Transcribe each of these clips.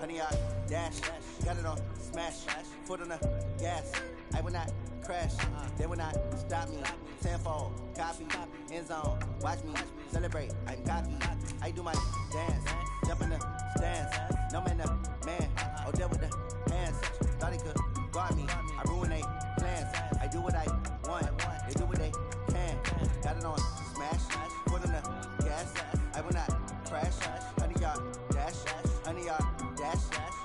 honey, I dash. Got it on smash, foot on the gas. I will not crash, they will not stop me. Tenfold, copy, end zone, watch me celebrate. I'm cocky, I do my dance, jump in the stands. No man, the man, oh, there with the hands. Thought he could guard me, I ruin they plans. I do what I want, they do what they can. Got it on smash, foot on the gas. I will not crash, honey, yard dash, honey, yard dash,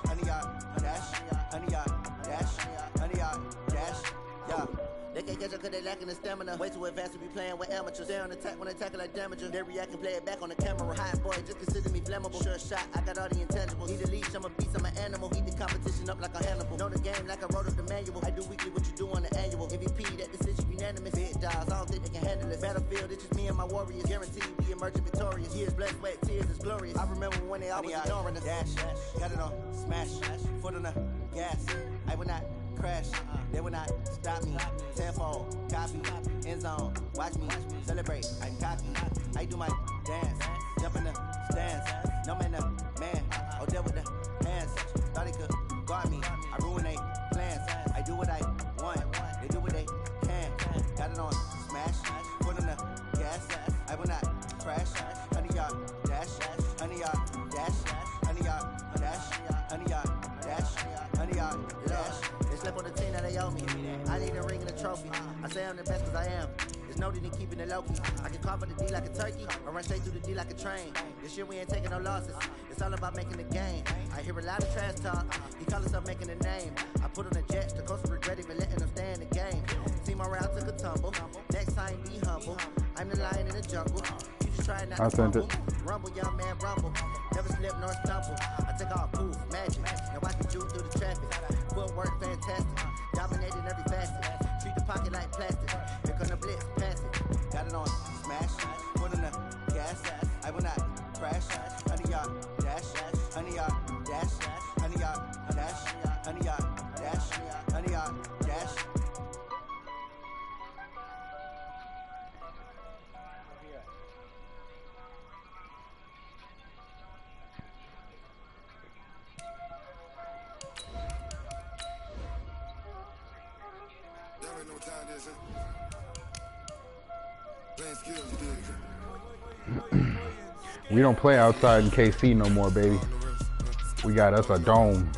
honey, yard dash, honey, yard dash, honey, yard dash. Yeah. They can't catch up cause they lacking the stamina. Way too advanced to be playing with amateurs. They on attack when they tackle like damages. They react and play it back on the camera. Hot boy, just consider me flammable. Sure shot, I got all the intangibles. Need a leash, I'm a beast, I'm an animal. Heat the competition up like a Hannibal. Know the game like I wrote up the manual. I do weekly what you do on the annual. MVP, that decision unanimous. Big dogs, I don't think they can handle it. Battlefield, it's just me and my warriors. Guaranteed we emerging victorious. Years, blood, sweat, tears, is glorious. I remember when they always ignoring us. Dash, got it on smash, foot on the gas. I will not crash, they will not stop me. Tenfold, copy, end zone, watch me celebrate. I'm cocky, I do my dance, jump in the stands. No man, the man, oh, there with the hands. Thought he could guard me, I ruin they plans. I do what I want, they do what they can. Got it on smash, foot on the gas. I will not crash, honey, yard dash, honey, yard dash, honey, yard dash, honey, yard dash, honey, yard dash. Slip on the team that they owe me. I need a ring and a trophy. I say I'm the best cause I am. It's noted in keeping it low-key. I can call for the D like a turkey or run straight through the D like a train. This year we ain't taking no losses. It's all about making the game. I hear a lot of trash talk. He call himself making a name. I put on the jets. The coach regret even letting them stay in the game. See my route took a tumble. Next time be humble. I'm the lion in the jungle. You just try not to rumble. Rumble, young man, rumble. Never slip nor stumble. I take all poof, magic. Now I can juke through the traffic. Footwork fantastic, dominating every facet. Treat the pocket like plastic. Here come the blitz, pass it. Got it on smash, foot on the gas. I will not crash. Honey, yard dash, honey, yard dash, honey, yard dash, honey, yard dash, honey, yard dash. We don't play outside in KC no more, baby. We got us a dome.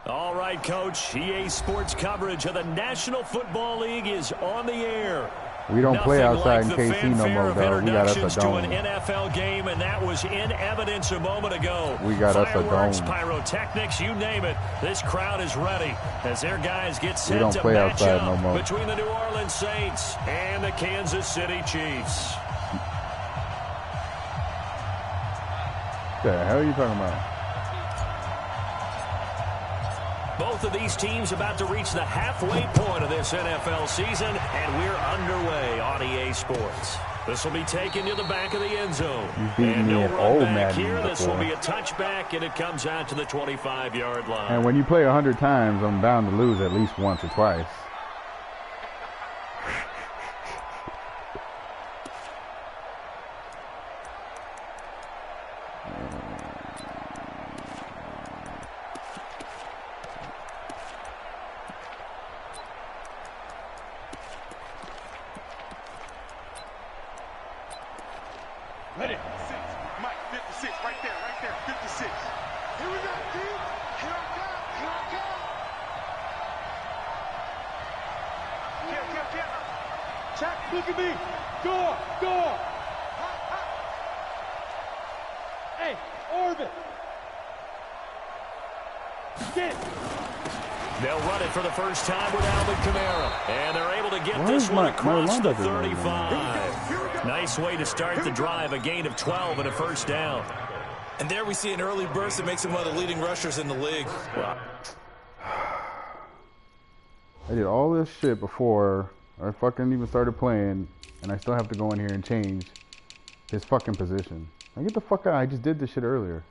All right, Coach. EA Sports coverage of the National Football League is on the air. We don't play outside in KC no more, though. We got us a dome. To an NFL game, and that was in evidence a moment ago. We got us a Fireworks, dome. pyrotechnics, you name it. This crowd is ready as their guys get set to play match outside up no more. between the New Orleans Saints and the Kansas City Chiefs. What the hell are you talking about? Both of these teams about to reach the halfway point of this NFL season, and we're underway on EA Sports. This will be taken to the back of the end zone. And no run back here. This will be a touchback, and it comes out to the 25-yard line. And when you play 100 times, I'm bound to lose at least once or twice. Ready? 6. Mike, 56. Right there. 56. Here we go, D. Here I come. Here. Check, look at me. Door. Hey, orbit. Get it. They'll run it for the first time with Alvin Kamara. And they're able to get this one across the 35. Nice way to start the drive, a gain of 12 and a first down. And there we see an early burst that makes him one of the leading rushers in the league. I did all this shit before I fucking even started playing, and I still have to go in here and change his fucking position. Now get the fuck out. I just did this shit earlier.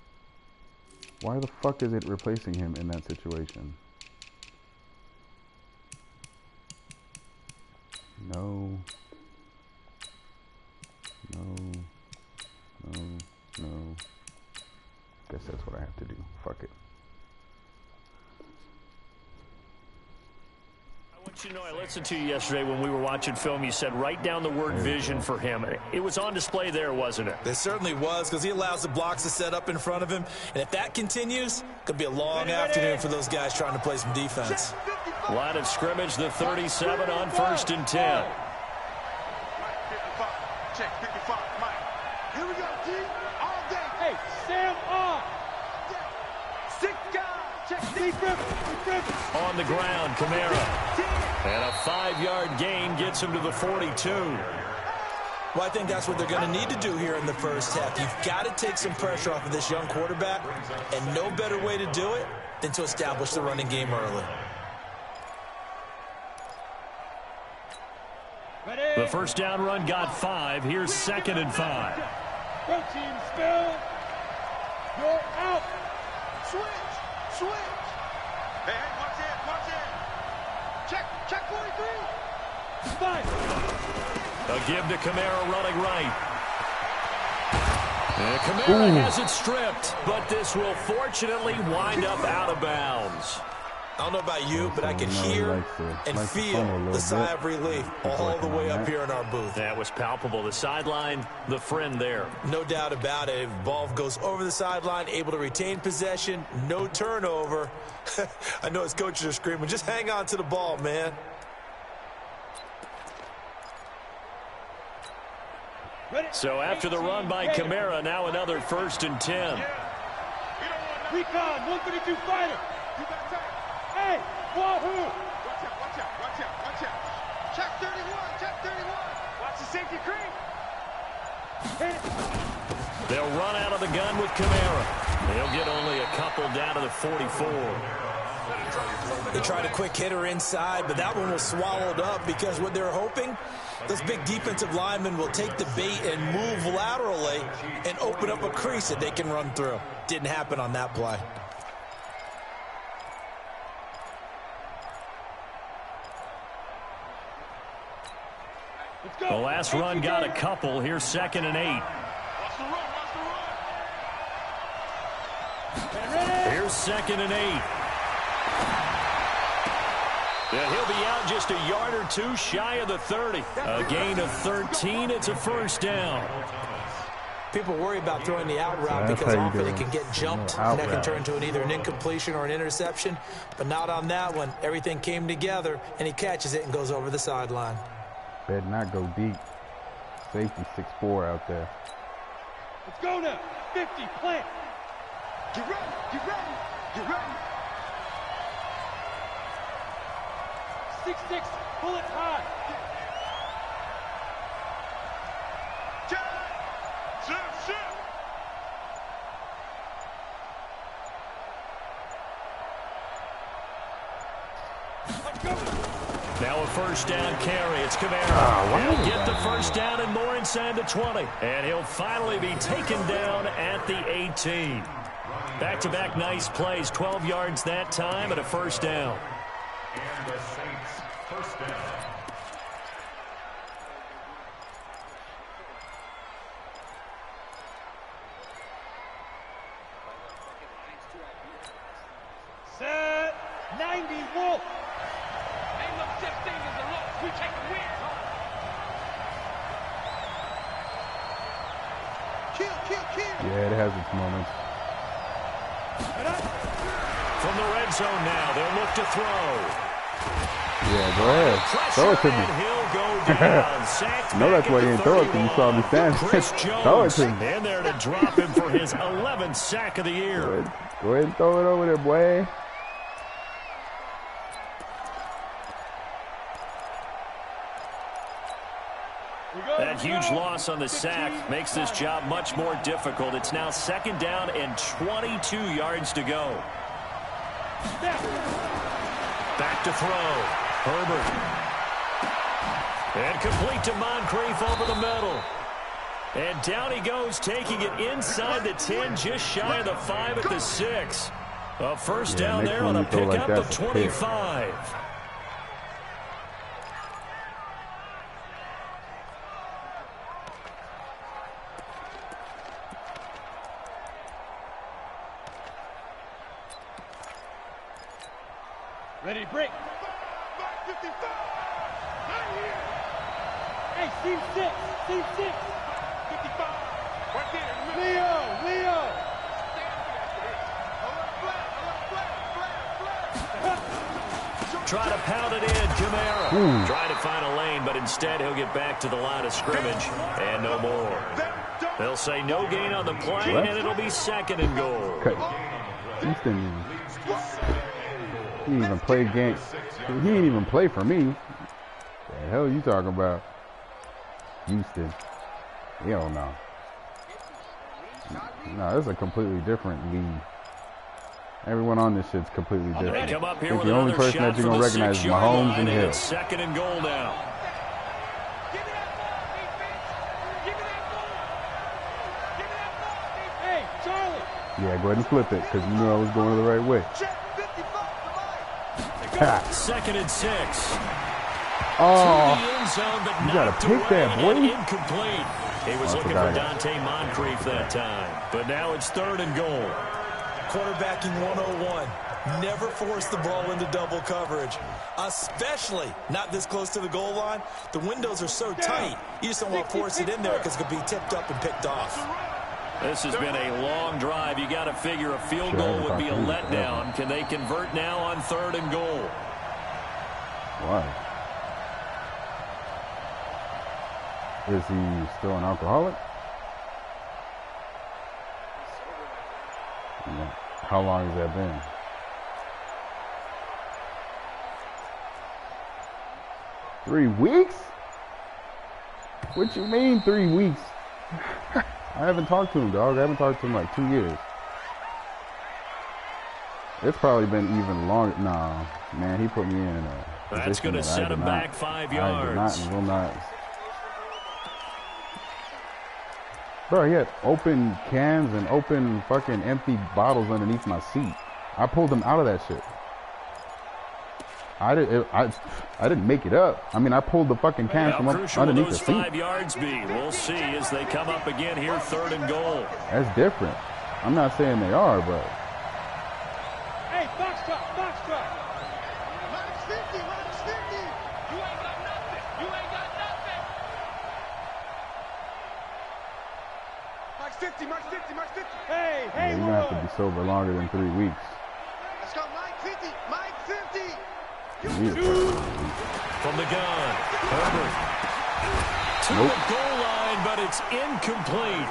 Why the fuck is it replacing him in that situation? No. Guess that's what I have to do. Fuck it. You know, I listened to you yesterday when we were watching film. You said write down the word vision for him. It was on display there, wasn't it? It certainly was, because he allows the blocks to set up in front of him. And if that continues, it could be a long afternoon for those guys trying to play some defense. Line of scrimmage, the 37 on 1st and 10. Check 55, Mike. Here we go, G. All day. Hey, Sam on. Six guys. Check defense. On the ground, Kamara. And a 5-yard gain gets him to the 42. Well, I think that's what they're going to need to do here in the first half. You've got to take some pressure off of this young quarterback, and no better way to do it than to establish the running game early. The first down run got 5. Here's 2nd and 5. Go team, spell. You're out. Switch. Hey, watch it. Check 43. Fine. A give to Kamara running right. And Kamara has it stripped, but this will fortunately wind up out of bounds. I don't know about you, but I can hear and feel the sigh of relief all the way up here in our booth. That was palpable. The sideline, the friend there. No doubt about it. If ball goes over the sideline, able to retain possession, no turnover. I know his coaches are screaming, just hang on to the ball, man. So after the run by Kamara, now another 1st and 10. Recon, 132 fighter. Hey, wahoo! Watch out. Check 31. Watch the safety creep. They'll run out of the gun with Kamara. They'll get only a couple down to the 44. They tried a quick hitter inside, but that one was swallowed up because what they're hoping, those big defensive linemen will take the bait and move laterally and open up a crease that they can run through. Didn't happen on that play. The last run got a couple. Here's 2nd and 8. Here's 2nd and 8. Yeah, he'll be out just a yard or two shy of the 30. A gain of 13. It's a first down. People worry about throwing the out route because often it can get jumped, and that can turn into either an incompletion or an interception. But not on that one. Everything came together, and he catches it and goes over the sideline. Better not go deep. Safety 6'4" out there. Let's go now. 50, plant. Get ready. 6-6, pull it high. Check. Shit. Let's go. Now a first down carry. It's Kamara. He'll get the first down and more inside the 20. And he'll finally be taken down at the 18. Back-to-back nice plays. 12 yards that time and a first down. And the Saints first down. Set. 90, Wolf. Ain't no such thing as a loss. We take a win. Kill. Yeah, it has its moments. From the red zone now, they'll look to throw. Yeah, go ahead. Throw it to me. He'll go down. Sacked No, that's back why at you the didn't throw it, because you saw me 31. standing. Chris Throw it Jones to me. in there to drop him for his 11th sack of the year. Go ahead and throw it over there, boy. That That huge loss on the sack makes this job much more difficult. It's now 2nd down and 22 yards to go. Back to throw. Herbert. And complete to Moncrief over the middle. And down he goes, taking it inside the 10, just shy of the 5 at the 6. A first down there on a pickup of 25. Ready, break. Hey, team 6, team 6. 55. Right there. Leo. Try to pound it in, Kamara. Trying to find a lane, but instead he'll get back to the line of scrimmage and no more. They'll say no gain on the play, and it'll be 2nd and goal. Houston, he didn't even play game. He didn't even play for me. The hell are you talking about? Houston. Hell no. No, it's a completely different league. Everyone on this shit's completely different. They come up here I with think the only another person that shot you're from going the to recognize is 6-yard Mahomes line, and and Hill. it's 2nd and goal now. Hey, Charlie. Yeah, go ahead and flip it, because you knew I was going the right way. 2nd and 6. Oh, To the end zone, but you gotta knocked pick away that, boy. and incomplete. He was looking for forgot. Dante Moncrief that time. But now it's 3rd and goal. Quarterbacking 101. Never force the ball into double coverage, especially not this close to the goal line. The windows are so tight, you just don't want to force it in there because it could be tipped up and picked off. This has been a long drive. You got to figure a field goal would be a letdown. Can they convert now on 3rd and goal? why? Is he still an alcoholic? Yeah. How long has that been? Three weeks? What you mean 3 weeks? I haven't talked to him, dog. I haven't talked to him like 2 years. It's probably been even longer. Nah, man, he put me in a That's going to set him back 5 yards. I did not and will not. Bro, he had open cans and open fucking empty bottles underneath my seat. I pulled him out of that shit. I didn't make it up. I mean, I pulled the fucking cans from underneath the seat. Crucial will those 5 yards be? We'll see as they come up again here, 3rd and goal. That's different. I'm not saying they are, but Hey, box truck, box truck. Minus 50. You ain't got nothing. Minus 50. Hey, yeah, you're gonna have to be sober longer than 3 weeks. Let's go, Mike 50. From the gun, Herbert. To the goal line, but it's incomplete.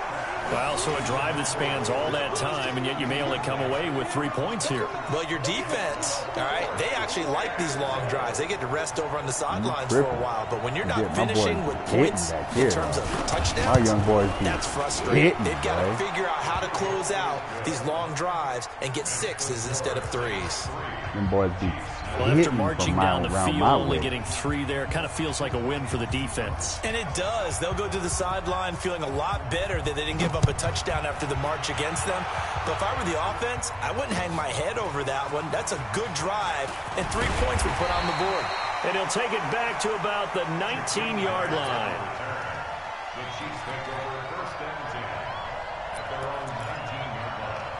Well, so a drive that spans all that time, and yet you may only come away with 3 points here. Well, your defense, all right, they actually like these long drives. They get to rest over on the sidelines for a while. But when you're not finishing with points in terms of touchdowns, my young boys that's frustrating. hitting, They've got to figure out how to close out these long drives and get 6s instead of 3s. Them boys be Well, after marching down the field, only way. getting 3 there kind of feels like a win for the defense. And it does. They'll go to the sideline feeling a lot better that they didn't give up a touchdown after the march against them. But if I were the offense, I wouldn't hang my head over that one. That's a good drive, and 3 points we put on the board. And he'll take it back to about the 19-yard line. The Chiefs take over 1st and 10 at their own 19-yard line.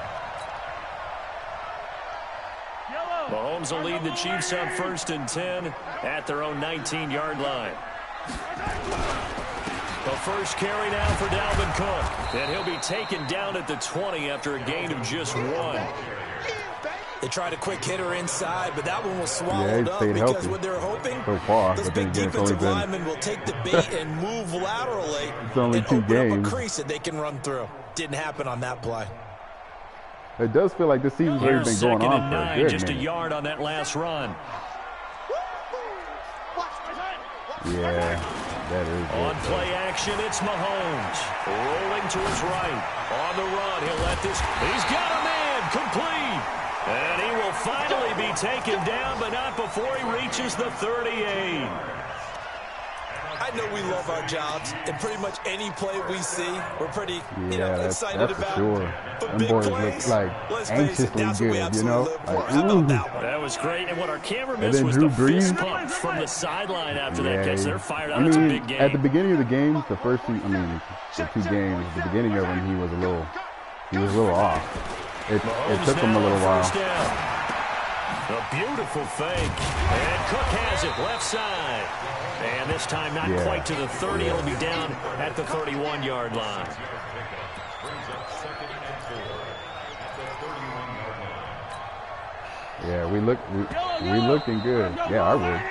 Mahomes will lead the Chiefs on 1st and 10 at their own 19-yard line. The first carry now for Dalvin Cook. And he'll be taken down at the 20 after a gain of just 1. They tried a quick hitter inside, but that one was swallowed up because healthy what they're hoping, so far, those but big then again, defensive linemen will take the bait and move laterally only and 2 open up games. a crease that they can run through. Didn't happen on that play. It does feel like this season's already been going 2nd on and for a 9, good just minute. a yard on that last run. Yeah, That is good. On play action, it's Mahomes. Rolling to his right. On the run, he'll let this. He's got a man. Complete. And he will finally be taken down, but not before he reaches the 38. I know we love our jobs, and pretty much any play we see, we're pretty, excited that's about. for sure. But Them big boys plays, look like let's face it, anxiously that's what we good, you know? absolutely live for. Like, How about that one? That was great, and what our camera And missed then was Drew the fist Brees. pump from the sideline after that Yeah, catch. They're fired up. It's a big game. at the beginning of the games, the first two, the 2 games, the beginning of when he was a little off. It took him a little while. A beautiful fake. And Cook has it left side. And this time not quite to the 30. It'll be down at the 31-yard line. Yeah, we looking good. Yeah, I would.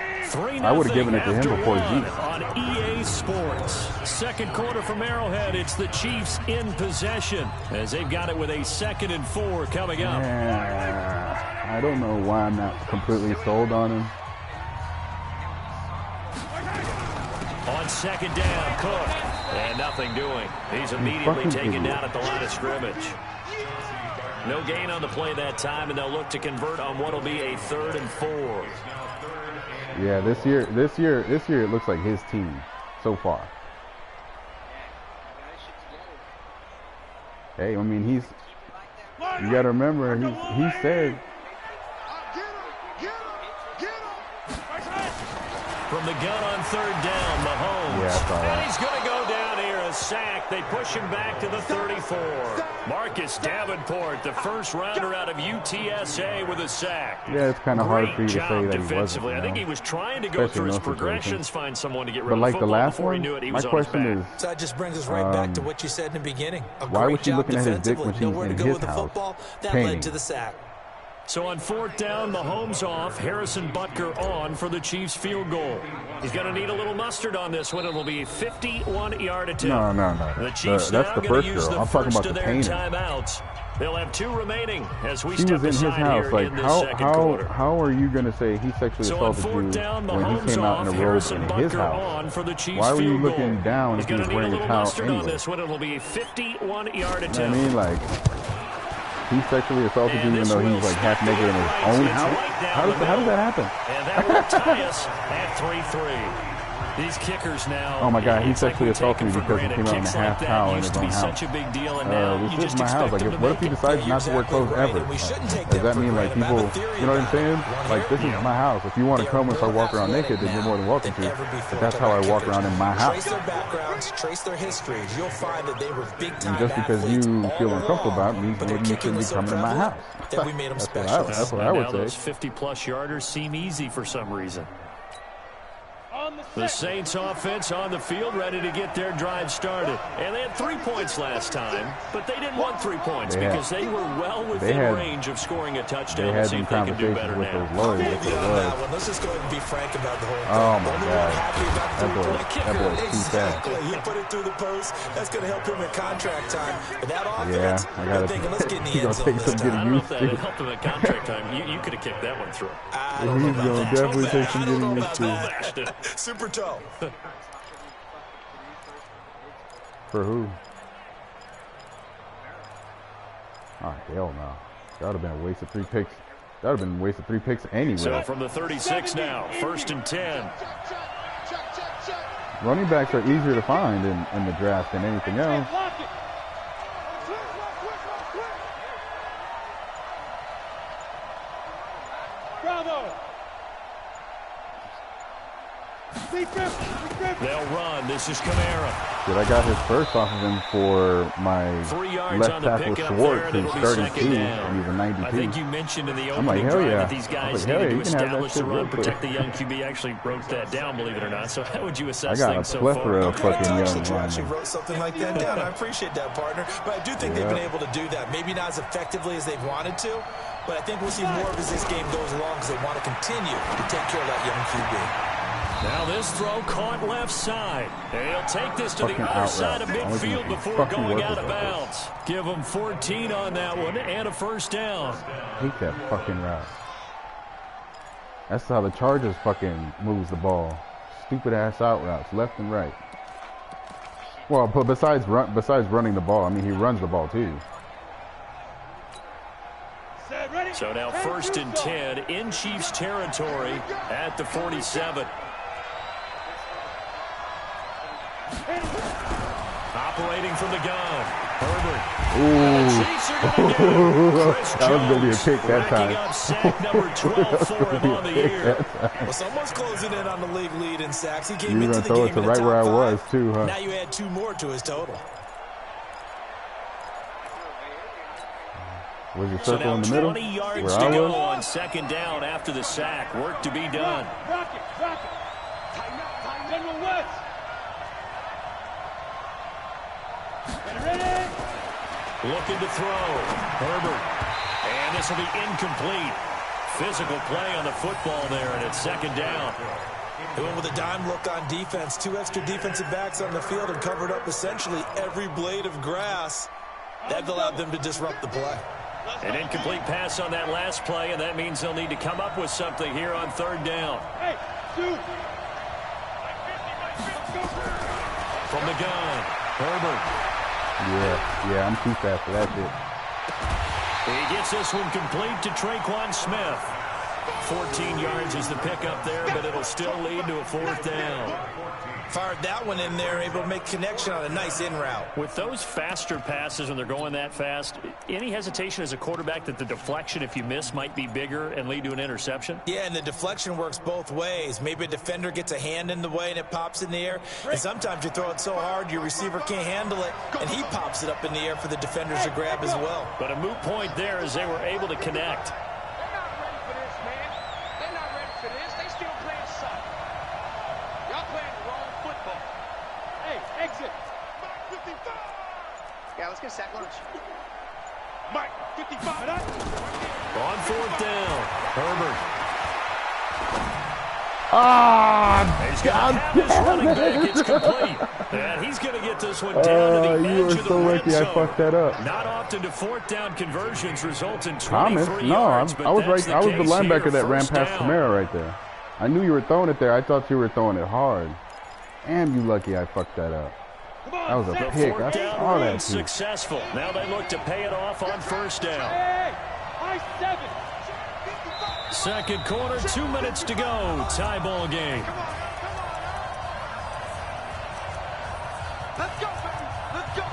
I would have given it to him before Zeke. On EA Sports. Second quarter from Arrowhead. It's the Chiefs in possession as they've got it with a 2nd and 4 coming up. Yeah, I don't know why I'm not completely sold on him. On 2nd down, Cook. And nothing doing. He's immediately taken down at the line of scrimmage. No gain on the play that time, and they'll look to convert on what will be a 3rd and 4. Yeah, this year it looks like his team so far. Hey, I mean you got to remember he said from the gun on 3rd down, Mahomes. Yeah, I saw that. And he's going to go down here, a sack. They push him back to the 34. Marcus Davenport, the first rounder out of UTSA with a sack. Yeah, it's kind of hard for you to say that he wasn't. Defensively, I think he was trying to go through his progressions, find someone to get rid But of like the the football last before he one, knew it. He my was on his question back. is, So that just brings us right back to what you said in the beginning. Why was he looking at his dick when she was in his house? That Painting. led to the sack. So on 4th down, Mahomes off, Harrison Butker on for the Chiefs field goal. He's going to need a little mustard on this one. It will be a 51-yard attempt. No. The Chiefs That's now the going first to use girl. the I'm talking first about of the their painting. timeouts. They'll have 2 remaining as we He step was in his aside house. here Like in this second quarter. how are you gonna say he sexually So on assaulted 4th you down, when he Mahomes came out off, in a robe Harrison in his Butker house? on for the Chiefs Why were you field looking goal. down He's if he going was to need a wearing a little towel mustard on anyway? this one. It'll be a 51-yard You attempt. know what I mean? Like, he sexually assaulted you And even this though he will was like snap half naked in his right. own It's house? right down How the does that happen? And that will tie us at 3-3. These kickers now. Oh my God, he it's like sexually we take assaulted me them for because he granted. came out in a Kicks half like towel that in used his to own be house. such a big deal, and now you This just is my house. expect Like, them to what if make he it. decides not to wear clothes ever? And we shouldn't take Does that that for mean like granted. I have people, a theory you know what I'm about it. saying? Wanna Like, this hear is it? my house. If you want to They're come and start more walking around naked, then you're more than welcome than to. ever before But that's to how I our walk kickers. around in my house. Trace their backgrounds, trace their histories. You'll find that they were big-time And just because athletes you all feel uncomfortable along, about it means but their maybe you kicking shouldn't be was so coming to my prevalent house. that we made them That's what special. that's what And I now would those say. 50-plus yarders seem easy for some reason. On The Saints offense on the field, ready to get their drive started. And they had 3 points last time, but they didn't want 3 points because they were well within range of scoring a touchdown. They had Let's see some if they can do conversations better with now. those lawyers. That's what it was. Let's just go ahead and be frank about the whole thing. Oh my Only one God. happy about the That boy is too fast. Exactly. He put it through the post. That's going to help him in contract time. But that offense, Yeah, I they're gotta thinking, let's get in the he end gonna zone take this some time. I don't know if used that to. would help them at contract time. You could have kicked that one through. I don't know He's about gonna that. definitely take I some don't know getting about used to. that. Super toe. For who? Oh, hell no. That would have been a waste of 3 picks. That would have been a waste of 3 picks anyway. So from the 36 now, 1st and 10. Running backs are easier to find in the draft than anything else. Block it. Bravo. Defense. They'll run. This is Kamara. Dude, I got his first off of him for my 3 yards left on the tackle pickup Schwartz, there. who's That'll be 32, second and down. he's a 92. I think you mentioned in the I'm like, opening hell drive yeah. that these I guys was like, hell needed yeah, to you can have that establish the shit real run, quick. protect the young QB. Actually wrote that down, believe it or not. So how would you I assess got a things so plethora far? of fucking young You actually linemen. wrote something like that down. I appreciate that, partner. But I do think they've been able to do that. Maybe not as effectively as they've wanted to, but I think we'll see more of as this game goes along because they want to continue to take care of that young QB. Now this throw caught left side. And he'll take this to the Fucking other out side route. of I was midfield gonna before fucking going work out with of that. bounds. Give him 14 on that one and a 1st down. I hate that fucking route. That's how the Chargers fucking moves the ball. stupid ass out routes, left and right. Well, but besides running the ball, I mean, he runs the ball too. So now 1st and 10 in Chiefs territory at the 47. Operating from the gun, Herbert. That was going to be a pick that time. Up sack number 12 for him on the year. Well, someone's closing in on the league lead in sacks. He came You're into going to the throw game it to in the right top where I 5. was too, huh? Now you add 2 more to his total. Was your So circle now in the middle? 20 yards Where to I go was? on 2nd down after the sack. Work to be done. Rock it. Tighten up. General West. Get ready. Looking to throw. Herbert. And this will be incomplete. Physical play on the football there, and it's 2nd down. They went with a dime look on defense. 2 extra defensive backs on the field and covered up essentially every blade of grass. That allowed them to disrupt the play. An incomplete pass on that last play, and that means they'll need to come up with something here on 3rd down. Hey, shoot. From the gun, Herbert. Yeah, I'm too fast for that shit. He gets this one complete to Traquan Smith. 14 yards is the pickup there, but it'll still lead to a 4th down. Fired that one in there, able to make connection on a nice in route. With those faster passes when they're going that fast, any hesitation as a quarterback that the deflection, if you miss, might be bigger and lead to an interception? Yeah, and the deflection works both ways. Maybe a defender gets a hand in the way and it pops in the air. And sometimes you throw it so hard your receiver can't handle it, and he pops it up in the air for the defenders to grab as well. But a moot point there as they were able to connect. Yeah, let's get a sack lunch. Mike, 55. On 4th down, Herbert. He's got to have his running back. It's complete. And he's going to get this one down to the You edge were of the so red lucky zone. I fucked that up. Not often do 4th down conversions result in 23 Thomas? No, yards, but I was that's right. I was the case linebacker here, that ran 1st past down. Kamara right there. I knew you were throwing it there. I thought you were throwing it hard. And you lucky I fucked that up. That was a The pick. 4th I down saw run that too. successful. Now they look to pay it off on 1st down. Hey, high 7. 2nd quarter, 2 minutes to go. Tie ball game. Let's go, baby. Let's go.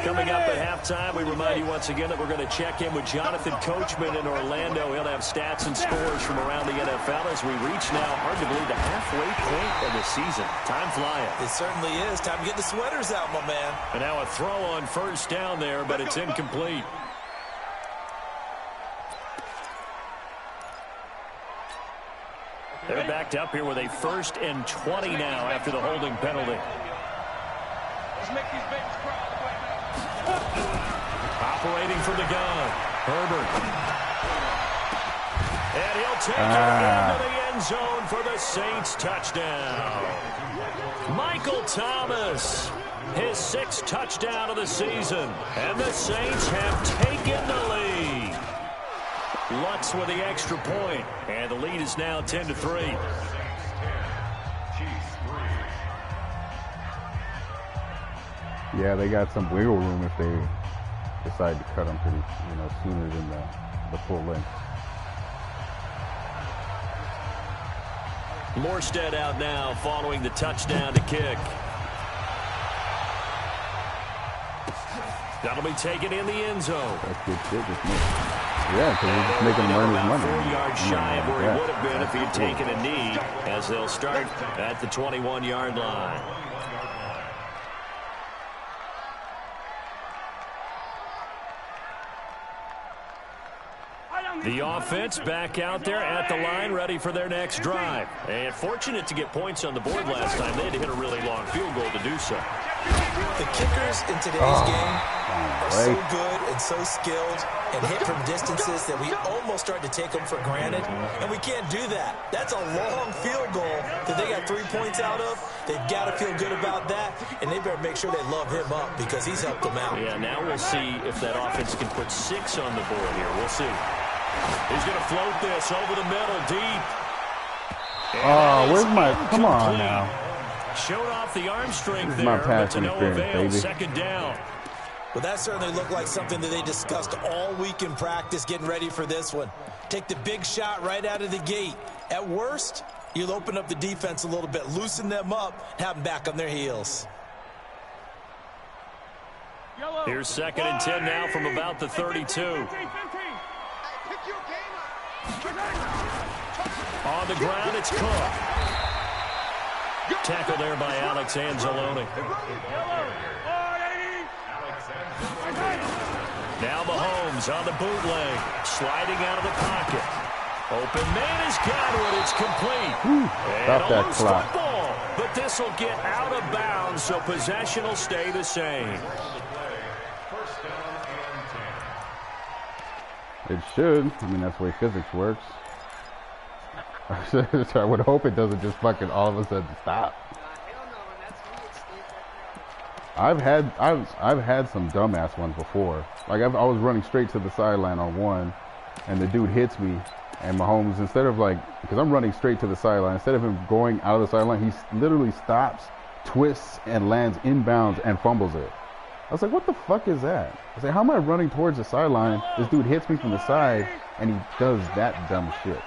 Coming up at halftime, we remind you once again that we're going to check in with Jonathan Coachman in Orlando. He'll have stats and scores from around the NFL as we reach now, hard to believe, the halfway point of the season. Time flying. It certainly is. Time to get the sweaters out, my man. And now a throw on 1st down there, but it's incomplete. They're backed up here with a 1st and 20 now after the holding penalty. Let's make these babies cry. Operating from the gun, Herbert. And he'll take it into the end zone for the Saints touchdown. Michael Thomas, his 6th touchdown of the season. And the Saints have taken the lead. Lutz with the extra point, and the lead is now 10-3. Yeah, they got some wiggle room if they decide to cut them pretty, sooner than the full length. Morstead out now following the touchdown to kick. That'll be taken in the end zone. That's good shit. Yeah, because we're just making him earn his money. 4 yards shy of where Yeah. he would have been if he had taken a knee, as they'll start at the 21-yard line. The offense back out there at the line, ready for their next drive. And fortunate to get points on the board last time. They had to hit a really long field goal to do so. The kickers in today's game are so good and so skilled and hit from distances that we almost start to take them for granted, and we can't do that. That's a long field goal that they got 3 points out of. They've got to feel good about that, and they better make sure they love him up because he's helped them out. Yeah, now we'll see if that offense can put 6 on the board here. We'll see. He's going to float this over the middle, deep. Oh, where's my... Come on now. Showed off the arm strength there, my but to passing no experience, avail. baby. Second down. Well, that certainly looked like something that they discussed all week in practice getting ready for this one. Take the big shot right out of the gate. At worst, you'll open up the defense a little bit, loosen them up, have them back on their heels. Here's 2nd and 10 now from about the 32. On the ground, it's Cook. Tackle there by Alex Anzalone. Now Mahomes on the bootleg, sliding out of the pocket. Open man has got it. It's complete. Stop that loose clock. football, but this will get out of bounds, so possession will stay the same. It should. I mean, that's the way physics works. I would hope it doesn't just fucking all of a sudden stop. I've had some dumbass ones before. Like I was running straight to the sideline on one, and the dude hits me, and Mahomes, instead of like, because I'm running straight to the sideline, instead of him going out of the sideline, he literally stops, twists, and lands inbounds and fumbles it. I was like, what the fuck is that? I was like, how am I running towards the sideline? This dude hits me from the side, and he does that dumb shit.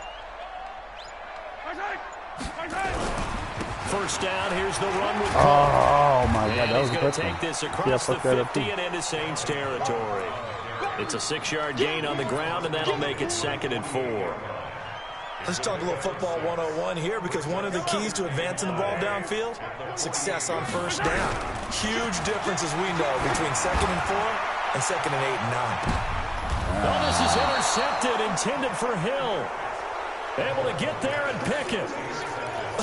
First down, here's the run with Cook. Oh my God, that was he's going to take this across the 50 and into Saints territory. It's a 6-yard gain on the ground, and that'll make it 2nd and 4. Let's talk a little football 101 here, because one of the keys to advancing the ball downfield, success on first down. Huge difference, as we know, between 2nd and 4 and 2nd and 8 and 9. Well, this is intercepted, intended for Hill. Able to get there and pick it.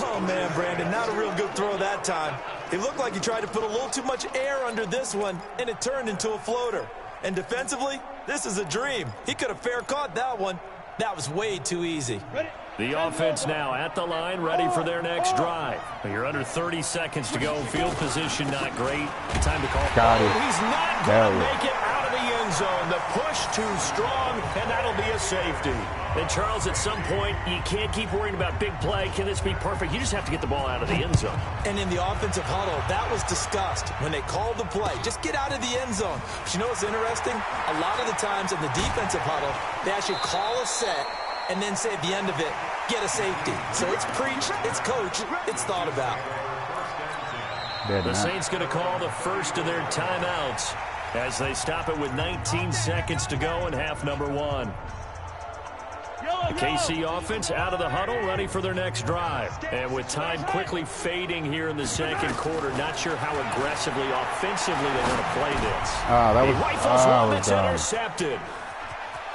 Oh, man, Brandon, not a real good throw that time. It looked like he tried to put a little too much air under this one, and it turned into a floater. And defensively, this is a dream. He could have fair caught that one. That was way too easy. The offense now at the line, ready for their next drive. You're under 30 seconds to go. Field position not great. Time to call. Got it. He's not going to make it out of the end zone. The push too strong, and that'll be a safety. And, Charles, at some point, you can't keep worrying about big play. Can this be perfect? You just have to get the ball out of the end zone. And in the offensive huddle, that was discussed when they called the play. Just get out of the end zone. But you know what's interesting? A lot of the times in the defensive huddle, they actually call a set and then say at the end of it, get a safety. So it's preached, it's coached, it's thought about. The Saints going to call the first of their timeouts as they stop it with 19 seconds to go in half number 1. The KC offense out of the huddle, ready for their next drive. And with time quickly fading here in the second quarter, not sure how aggressively, offensively they want to play this. He rifles one that's intercepted.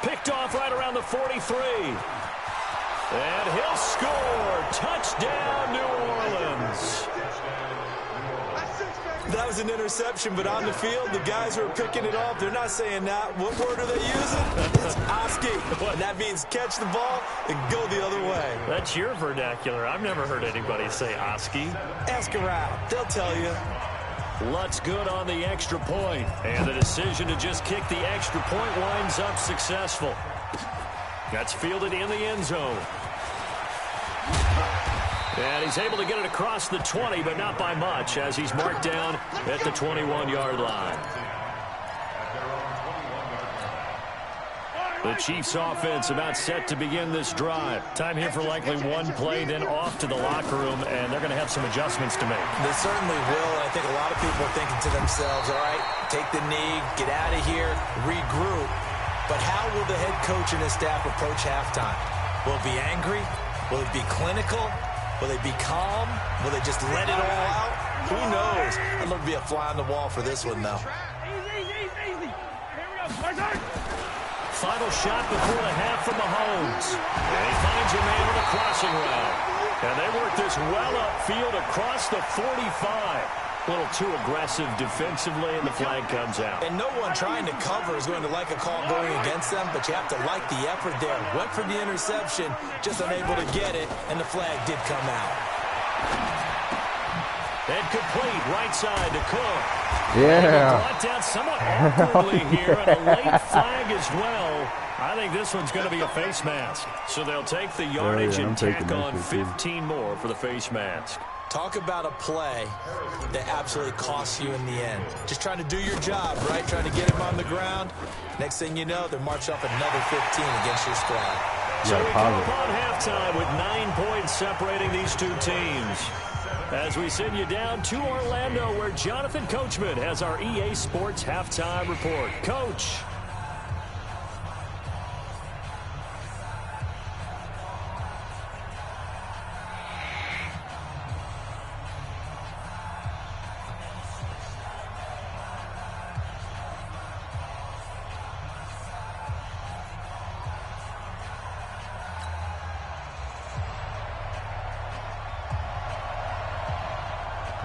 Picked off right around the 43. And he'll score. Touchdown, New Orleans. That was an interception, but on the field, the guys who are picking it off, they're not saying that. What word are they using? It's Oski. And that means catch the ball and go the other way. That's your vernacular. I've never heard anybody say Oski. Ask around. They'll tell you. Lutz good on the extra point. And the decision to just kick the extra point winds up successful. That's fielded in the end zone. And he's able to get it across the 20, but not by much, as he's marked down at the 21-yard line. The Chiefs offense about set to begin this drive. Time here for likely one play, then off to the locker room, and they're going to have some adjustments to make. They certainly will, and I think a lot of people are thinking to themselves, all right, take the knee, get out of here, regroup. But how will the head coach and his staff approach halftime? Will it be angry? Will it be clinical? Will they be calm? Will they just let it all out? Who knows? I'd love to be a fly on the wall for this one, though. Final shot before the half from Mahomes. And he finds a man on the crossing route. And they work this well upfield across the 45. A little too aggressive defensively, and the flag comes out. And no one trying to cover is going to like a call going against them, but you have to like the effort there. Went for the interception, just unable to get it, and the flag did come out. And complete, right side to Cook. Yeah. Brought down somewhat awkwardly here, and a late flag as well. I think this one's going to be a face mask. So they'll take the yardage and tack on 15 more for the face mask. Talk about a play that absolutely costs you in the end. Just trying to do your job, right? Trying to get him on the ground. Next thing you know, they're marching off another 15 against your squad. So we come up on halftime with 9 points separating these two teams. As we send you down to Orlando, where Jonathan Coachman has our EA Sports halftime report. Coach.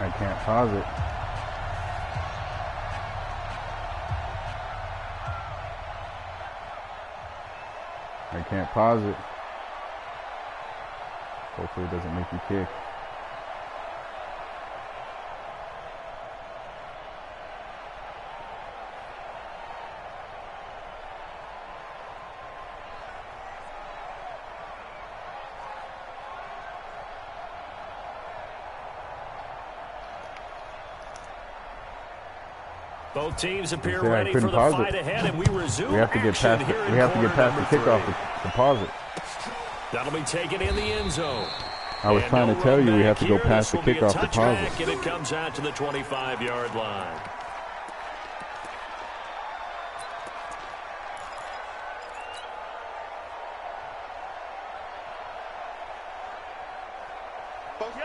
I can't pause it. I can't pause it. Hopefully it doesn't make you kick. Both teams appear ready for the fight ahead, and we resume. We have to get past the, kickoff to pause it. That'll be taken in the end zone. I was trying to tell you we have to go past the kickoff to pause it. And it comes out to the 25-yard line.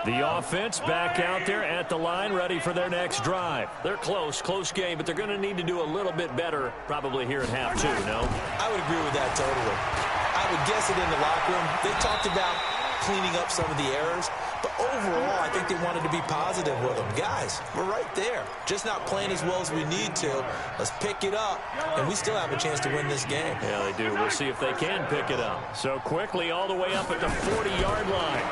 The offense back out there at the line, ready for their next drive. They're close game, but they're going to need to do a little bit better probably here in half two, no? I would agree with that totally. I would guess it in the locker room. They talked about cleaning up some of the errors, but overall, I think they wanted to be positive with them. Guys, we're right there. Just not playing as well as we need to. Let's pick it up, and we still have a chance to win this game. Yeah, they do. We'll see if they can pick it up. So quickly all the way up at the 40-yard line.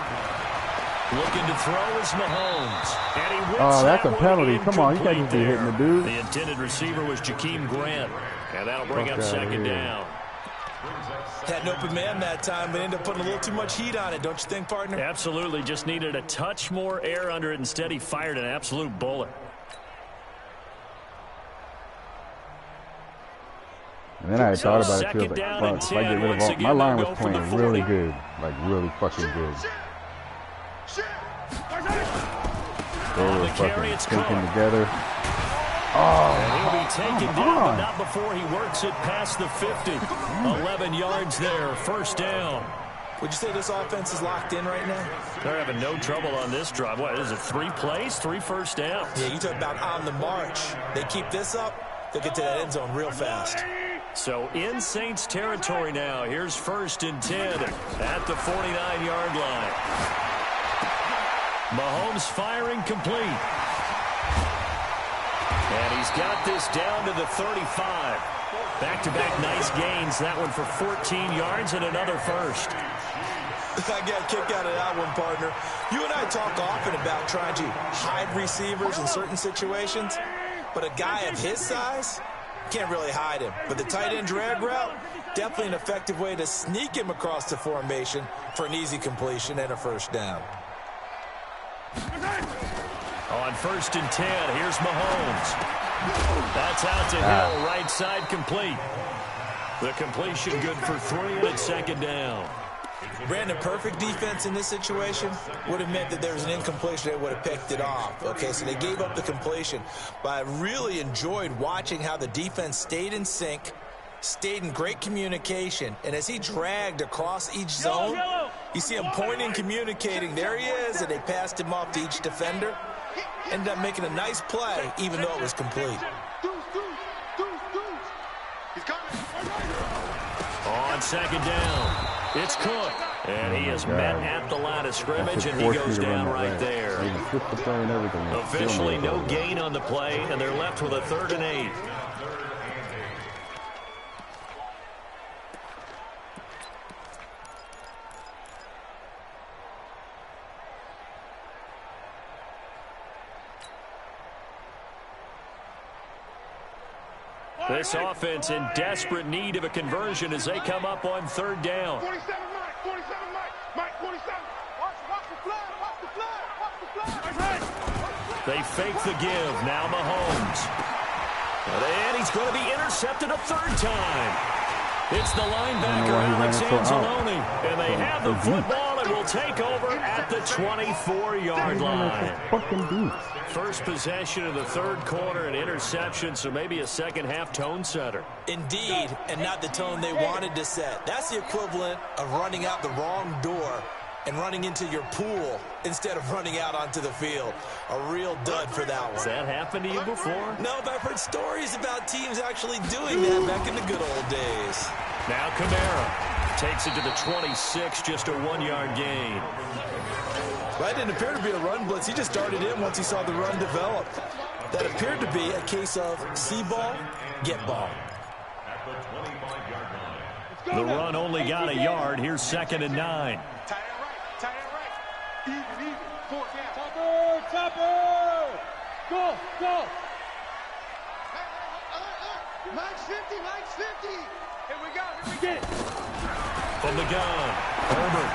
Looking to throw is Mahomes. And he wins that's a that penalty. one. Come on, you can't just be hitting the dude. The intended receiver was Jakeem Grant. And that'll bring up second down. Had an open man that time, but ended up putting a little too much heat on it, don't you think, partner? Absolutely. Just needed a touch more air under it. Instead, he fired an absolute bullet. And then I thought about it, too. Like, if I get rid of all, my line was playing really good. Like, really fucking good. They were fucking sticking together. And he'll be taken down, but not before he works it past the 50. 11 yards there, first down. Would you say this offense is locked in right now? They're having no trouble on this drive. What is it, 3 plays, 3 first downs? Yeah, you talk about on the march. They keep this up, they'll get to that end zone real fast. So in Saints territory now. Here's 1st and 10 at the 49-yard line. Mahomes firing complete. And he's got this down to the 35. Back-to-back nice gains. That one for 14 yards and another first. I got a kick out of that one, partner. You and I talk often about trying to hide receivers in certain situations, but a guy of his size can't really hide him. But the tight end drag route, definitely an effective way to sneak him across the formation for an easy completion and a first down. On 1st and 10, here's Mahomes. That's out to Hill, right side complete. The completion good for 3, and it's 2nd down. Brandon, perfect defense in this situation would have meant that there was an incompletion. They would have picked it off. Okay, so they gave up the completion. But I really enjoyed watching how the defense stayed in sync, stayed in great communication, and as he dragged across each zone, you see him pointing, communicating. There he is, and they passed him off to each defender. Ended up making a nice play, even though it was complete. On 2nd down, it's Cook. And he is met at the line of scrimmage, and he goes down right there. Officially no gain on the play, and they're left with a 3rd and 8. This offense in desperate need of a conversion as they come up on 3rd down. 47 Mike, 47 Mike, 47. Watch the flag, watch the flag, watch the flag. They fake the give. Now Mahomes. And he's going to be intercepted a 3rd time. It's the linebacker, Alex Anzalone. And they have the football and will take over at the 24-yard line. First possession of the 3rd quarter, an interception, so maybe a second-half tone setter. Indeed, and not the tone they wanted to set. That's the equivalent of running out the wrong door and running into your pool instead of running out onto the field. A real dud for that one. Has that happened to you before? No, but I've heard stories about teams actually doing that back in the good old days. Now Kamara takes it to the 26, just a 1-yard gain. That didn't appear to be a run blitz. He just darted in once he saw the run develop. That appeared to be a case of see ball, get ball. The run only got a yard. Here's 2nd and 9. Tie it right. Even, 4th down. Topper! Go! Mike's 50, Mike's 50. Here we go. Get it! From the gun, Herbert.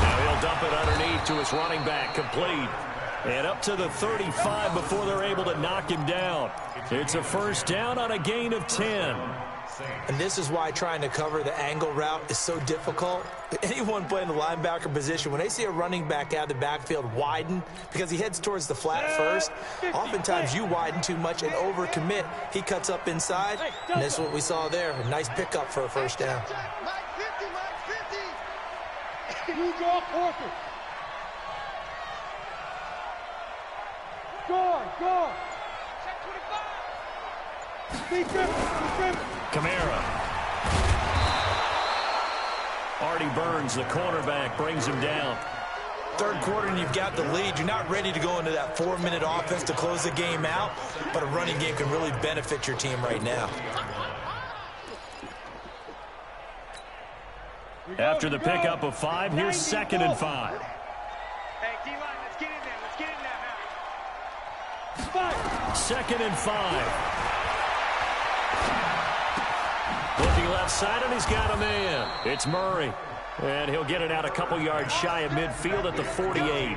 Now he'll dump it underneath to his running back, complete. And up to the 35 before they're able to knock him down. It's a 1st down on a gain of 10. And this is why trying to cover the angle route is so difficult. Anyone playing the linebacker position, when they see a running back out of the backfield widen because he heads towards the flat first, oftentimes you widen too much and overcommit. He cuts up inside, and this is what we saw there. A nice pickup for a 1st down. Mike 50, Mike 50. You draw quarter. Go! Check 25. Be driven. Kamara. Artie Burns, the cornerback, brings him down. 3rd quarter and you've got the lead. You're not ready to go into that 4-minute offense to close the game out, but a running game can really benefit your team right now. After the pickup of 5, here's 2nd and 5. Hey, D-line, let's get in there. Let's get in there now. 2nd and 5. Looking left side, and he's got a man. It's Murray. And he'll get it out a couple yards shy of midfield at the 48.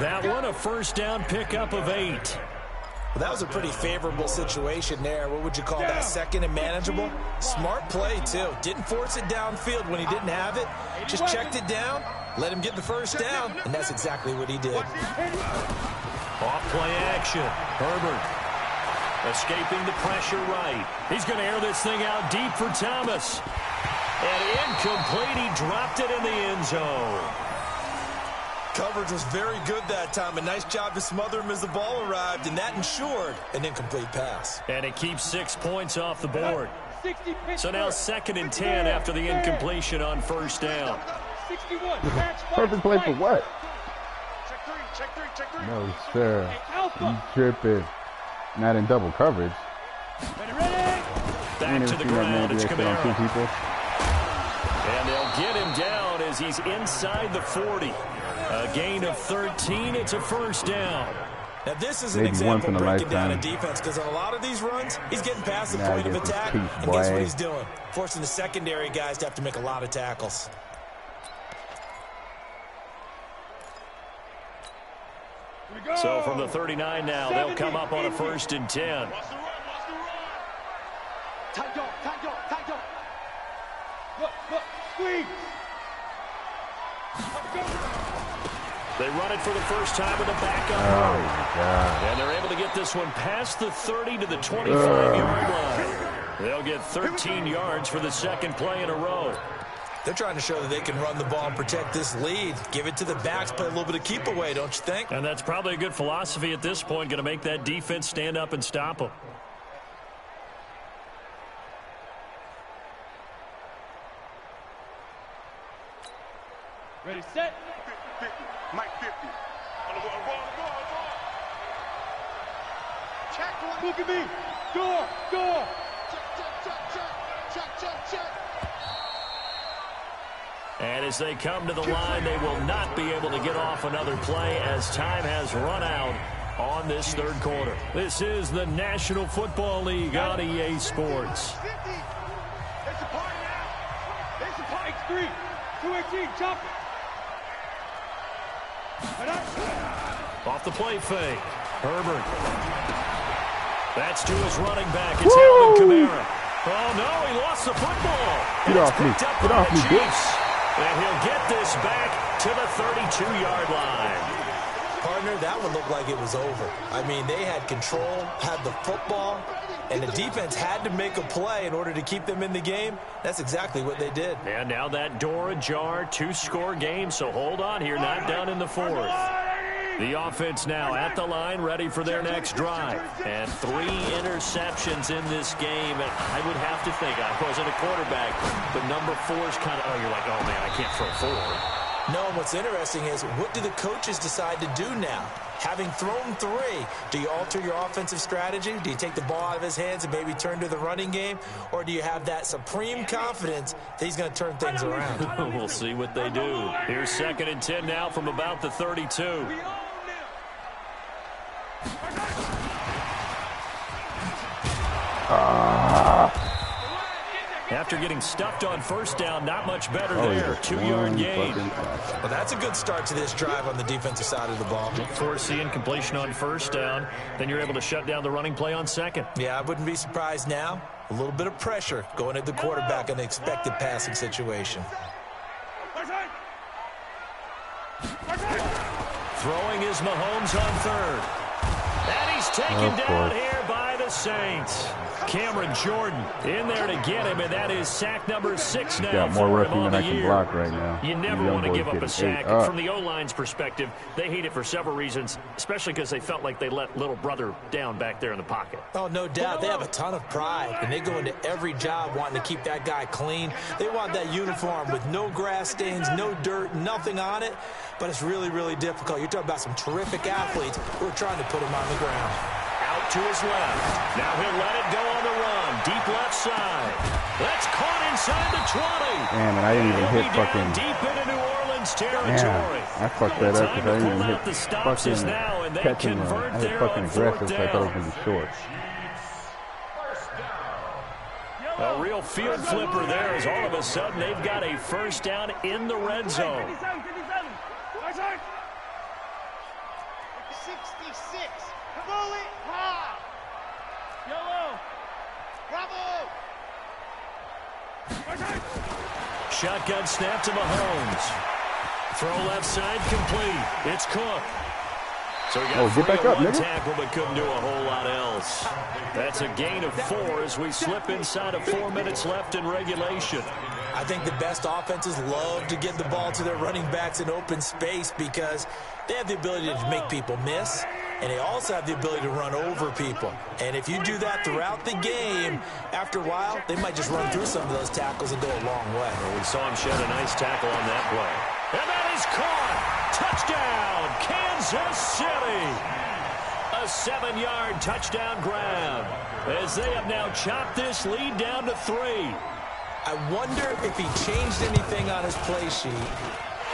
That one, a 1st down pickup of 8. Well, that was a pretty favorable situation there. What would you call that? 2nd and manageable? Smart play, too. Didn't force it downfield when he didn't have it. Just checked it down, let him get the 1st down, and that's exactly what he did. Off play action. Herbert escaping the pressure right. He's going to air this thing out deep for Thomas. And incomplete. He dropped it in the end zone. Coverage was very good that time. A nice job to smother him as the ball arrived, and that ensured an incomplete pass. And it keeps 6 points off the board. So now 2nd and 10 after the incompletion on 1st down. 61. Perfect play for what? Check three. No, sir. You tripping. Not in double coverage. Back to the ground. It's Kamara. And they'll get him down as he's inside the 40. A gain of 13. It's a 1st down. Now, this is an example of breaking down a defense, because on a lot of these runs, he's getting past the point of attack, and guess what he's doing? Forcing the secondary guys to have to make a lot of tackles. So from the 39 now, they'll come up on a 1st and 10. Tight dog. Look, squeeze. They run it for the first time with a backup. Oh, my God. And they're able to get this one past the 30 to the 25-yard line. They'll get 13 yards for the 2nd play in a row. They're trying to show that they can run the ball and protect this lead. Give it to the backs, play a little bit of keep away, don't you think? And that's probably a good philosophy at this point, going to make that defense stand up and stop them. set. 50. Mike 50. On the ball. Check one. Look at me. Door. Check. And as they come to the line, they will not be able to get off another play as time has run out on this third quarter. This is the National Football League on EA Sports. 50. It's a party now. It's a party. X3. 218. Chop it. Off the play fake. Herbert. That's to his running back. It's Alvin Kamara. Oh, no, he lost the football. Get off me. Get off me, bitch. And he'll get this back to the 32-yard line. Partner, that one looked like it was over. I mean, they had control, had the football, and the defense had to make a play in order to keep them in the game. That's exactly what they did. And now that door ajar, 2-score game, so hold on here, not done in the fourth. The offense now at the line, ready for their next drive. And 3 interceptions in this game. And I would have to think, I wasn't a quarterback, but number 4 is kind of, you're like, oh, man, I can't throw 4. No, and what's interesting is, what do the coaches decide to do now? Having thrown 3, do you alter your offensive strategy? Do you take the ball out of his hands and maybe turn to the running game? Or do you have that supreme confidence that he's going to turn things around? We'll see what they do. Here's 2nd and 10 now from about the 32. After getting stuffed on first down, not much better there. 2-yard gain. Well, that's a good start to this drive on the defensive side of the ball. Foreseeing completion on first down. Then you're able to shut down the running play on 2nd. Yeah, I wouldn't be surprised now. A little bit of pressure going at the quarterback in an expected passing situation. Throwing is Mahomes on 3rd. And he's taken down here by the Saints. Cameron Jordan in there to get him, and that is sack number 6 now. Got more roughing than I can block right now. You never want to give up a sack. From the O-line's perspective, they hate it for several reasons, especially because they felt like they let little brother down back there in the pocket. Oh, no doubt. They have a ton of pride, and they go into every job wanting to keep that guy clean. They want that uniform with no grass stains, no dirt, nothing on it, but it's really, really difficult. You're talking about some terrific athletes who are trying to put him on the ground. Out to his left. Now he'll let it go on the run. Deep left side. That's caught inside the 20. Damn, and I didn't even hit fucking... Deep into New Orleans territory. I fucked that up because I didn't even hit fucking now, and they catching him. I hit fucking aggressive, so I thought it was going to be short. A real field flipper there as all of a sudden they've got a first down in the red zone. 66. Pull it hard. Yellow. Bravo. Shotgun snap to Mahomes. Throw left side complete. It's Cook. So he got get back up, nigga. Tackle, but couldn't do a whole lot else. That's a gain of 4 as we slip inside of 4 minutes left in regulation. I think the best offenses love to get the ball to their running backs in open space because they have the ability to make people miss, and they also have the ability to run over people. And if you do that throughout the game, after a while, they might just run through some of those tackles and go a long way. Well, we saw him shed a nice tackle on that play. And that is caught. Touchdown, Kansas City. A 7-yard touchdown grab as they have now chopped this lead down to 3. I wonder if he changed anything on his play sheet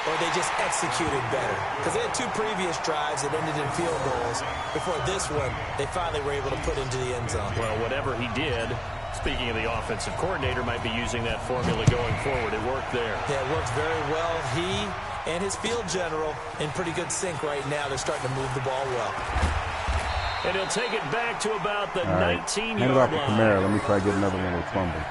or they just executed better. Because they had 2 previous drives that ended in field goals. Before this one, they finally were able to put into the end zone. Well, whatever he did, speaking of the offensive coordinator, might be using that formula going forward. It worked there. Yeah, it worked very well. He and his field general in pretty good sync right now. They're starting to move the ball well. And he'll take it back to about the 19-yard line. Hand it off to Kamara. Let me try to get another one with fumble.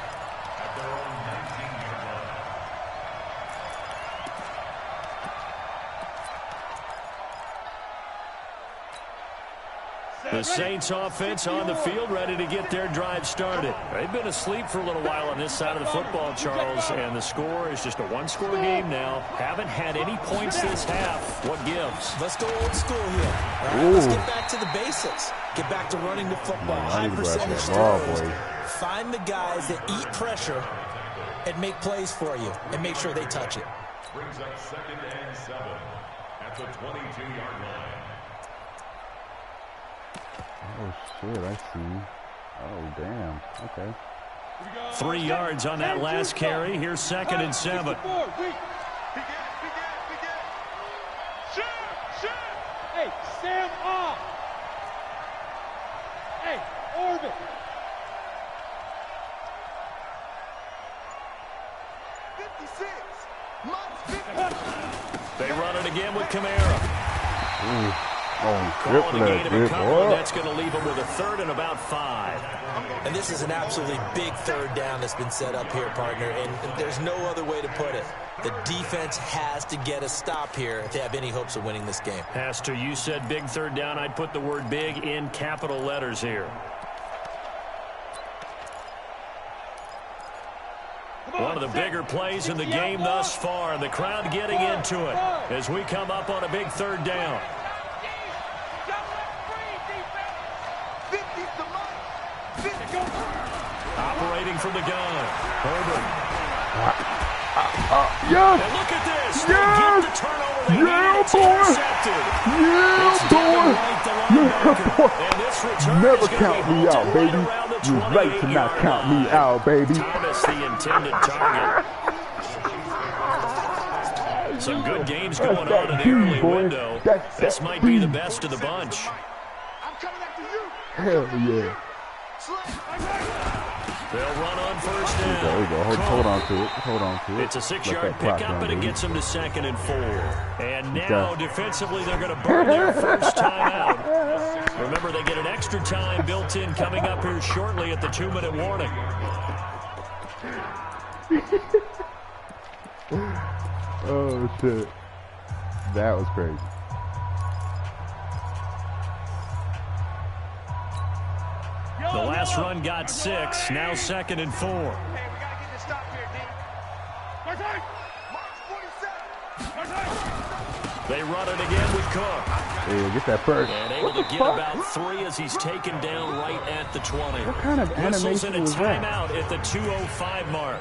The Saints offense on the field, ready to get their drive started. They've been asleep for a little while on this side of the football, Charles, and the score is just a 1-score game now. Haven't had any points this half. What gives? Let's go old school here. Right, let's get back to the basics. Get back to running the football. High percentage throws. Find the guys that eat pressure and make plays for you and make sure they touch it. Brings up 2nd and 7 at the 22-yard line. Oh, shit, I see. Oh, damn. Okay. 3 yards on that last carry. Here's 2nd and 7. Hey, Sam off. Hey, orbit. They run it again with Kamara. Ooh. Oh, Calling a gain of a cover, and that's going to leave them with a 3rd and about 5. And this is an absolutely big 3rd down that's been set up here, partner, and there's no other way to put it. The defense has to get a stop here if they have any hopes of winning this game. Pastor, you said big 3rd down. I'd put the word big in capital letters here. One of the bigger plays in the game thus far, and the crowd getting into it as we come up on a big 3rd down. Operating from the gun. Herbert. Yes! And look at this. Yes! They get the turnover. They Yeah, it's boy! intercepted. Yeah, It's boy! Right, the linebacker. And this return Never is gonna count be me out, halted baby. right around the You're right to not 28-yard count me line. out, baby. Thomas, the intended target. Some good games going That's on in that the early key, boy. window. That's This that might be key. the best of the bunch. I'm coming after you. Hell yeah. They'll run on 1st down. There we go. Hold on to it. Hold on to it. It's a 6-yard Let that clock pickup, run, and it baby. gets them to 2nd and 4. And now, Okay. defensively, they're going to burn their first time out. Remember, they get an extra time built in coming up here shortly at the 2-minute warning. Oh, shit. That was crazy. The last run got 6. Now 2nd and 4. Hey, we got to get this stop here, D. Mark 47. They run it again with Cook. Hey, get that first. And able to get about 3 as he's taken down right at the 20. What kind of Whistles animation and a was that? timeout at the 2:05 mark.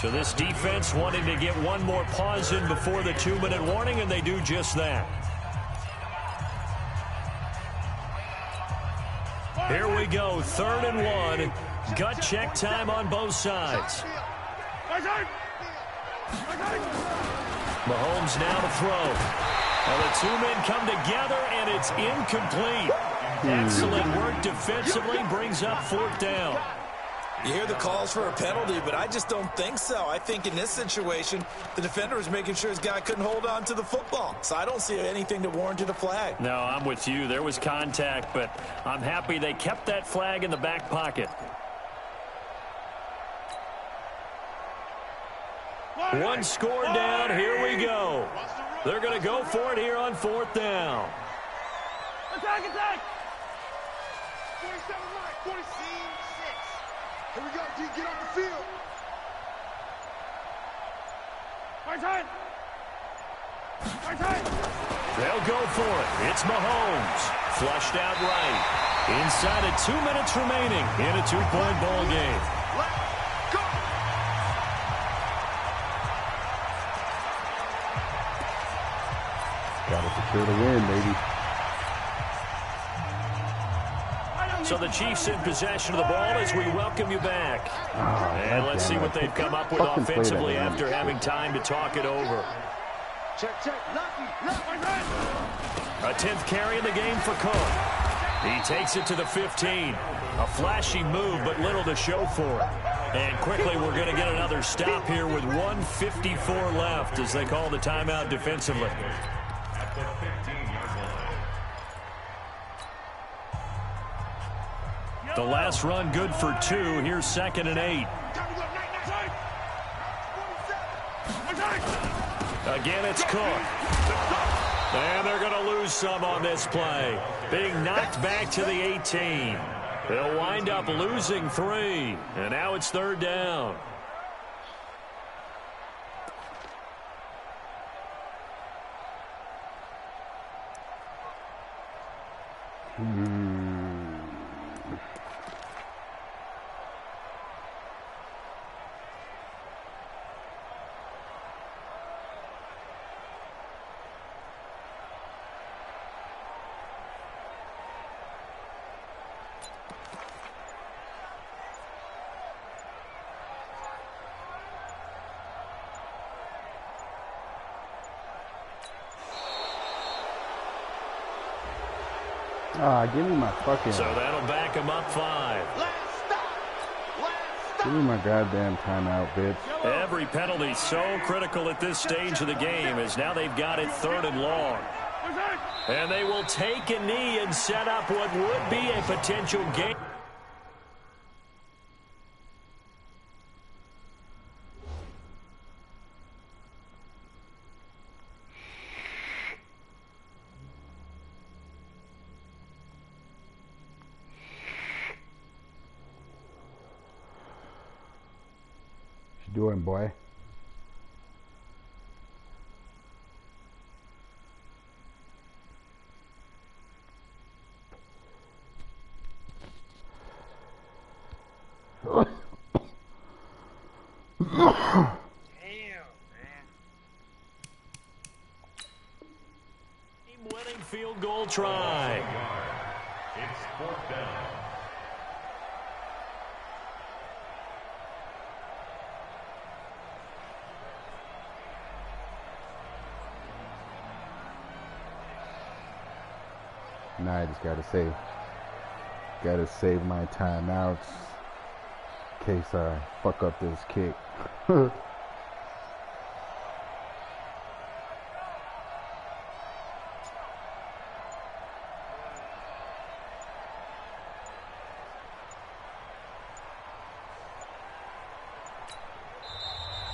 So this defense wanting to get one more pause in before the 2-minute warning, and they do just that. Here we go, 3rd and 1. Gut check time on both sides. Mahomes now to throw. Well, the 2 men come together, and it's incomplete. Excellent work defensively, brings up 4th down. You hear the calls for a penalty, but I just don't think so. I think in this situation, the defender was making sure his guy couldn't hold on to the football. So I don't see anything that warranted a flag. No, I'm with you. There was contact, but I'm happy they kept that flag in the back pocket. One score down. Here we go. They're going to go for it here on 4th down. Attack, attack! 47 right, 46. Here we go, D. Get off the field. My time! My time! They'll go for it. It's Mahomes. Flushed out right. Inside of 2 minutes remaining in a 2-point ball game. Let's go. Gotta secure the win, baby. So the Chiefs in possession of the ball as we welcome you back. And let's see what they've come up with offensively after having time to talk it over. Check, check. Lucky. A 10th carry in the game for Cook. He takes it to the 15. A flashy move, but little to show for it. And quickly, we're going to get another stop here with 1:54 left as they call the timeout defensively. At the 15-yard line. The last run good for 2. Here's 2nd and 8. Again, it's Cook. And they're going to lose some on this play. Being knocked back to the 18. They'll wind up losing 3. And now it's 3rd down. Ah, give me my fucking... So that'll back him up 5. Give me my goddamn timeout, bitch. Every penalty so critical at this stage of the game, as now they've got it 3rd and long. And they will take a knee and set up what would be a potential game. What you doing, boy? Game-winning field goal try. It's 4th down. Nah, I just gotta save my timeouts in case I fuck up this kick.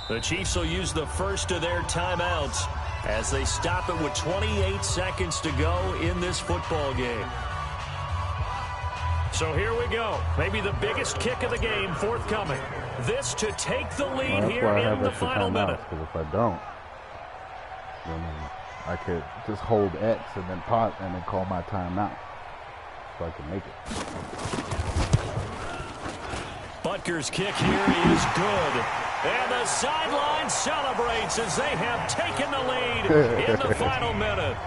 The Chiefs will use the first of their timeouts as they stop it with 28 seconds to go in this football game. So here we go. Maybe the biggest kick of the game forthcoming. This to take the lead here in the final minute. Because if I don't, then I could just hold X and then pause and then call my timeout so I can make it. Butker's kick here is good. And the sideline celebrates as they have taken the lead in the final minute.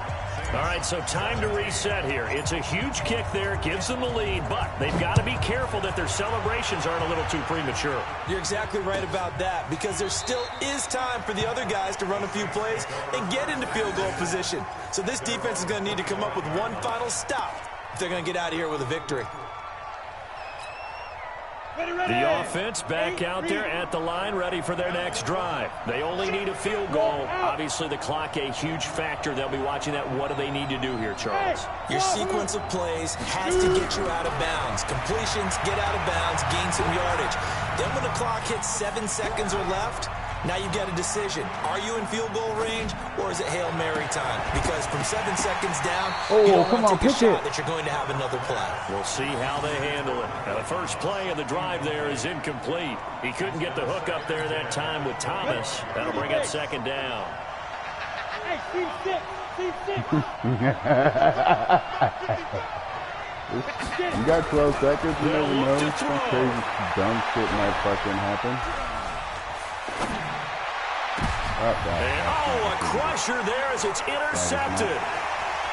All right, so time to reset here. It's a huge kick there, gives them the lead, but they've got to be careful that their celebrations aren't a little too premature. You're exactly right about that, because there still is time for the other guys to run a few plays and get into field goal position. So this defense is going to need to come up with one final stop if they're going to get out of here with a victory. The offense back out there at the line, ready for their next drive. They only need a field goal. Obviously, the clock a huge factor. They'll be watching that. What do they need to do here, Charles? Your sequence of plays has to get you out of bounds. Completions, get out of bounds, gain some yardage. Then when the clock hits 7 seconds or left, now you've got a decision. Are you in field goal range, or is it Hail Mary time? Because from 7 seconds down, you don't want to take a shot that you're going to have another play. We'll see how they handle it. Now, the first play of the drive there is incomplete. He couldn't get the hook up there that time with Thomas. That'll bring it 2nd down. Hey, C6. You got 12 seconds, you never know. Some crazy dumb shit might fucking happen. A crusher there as it's intercepted.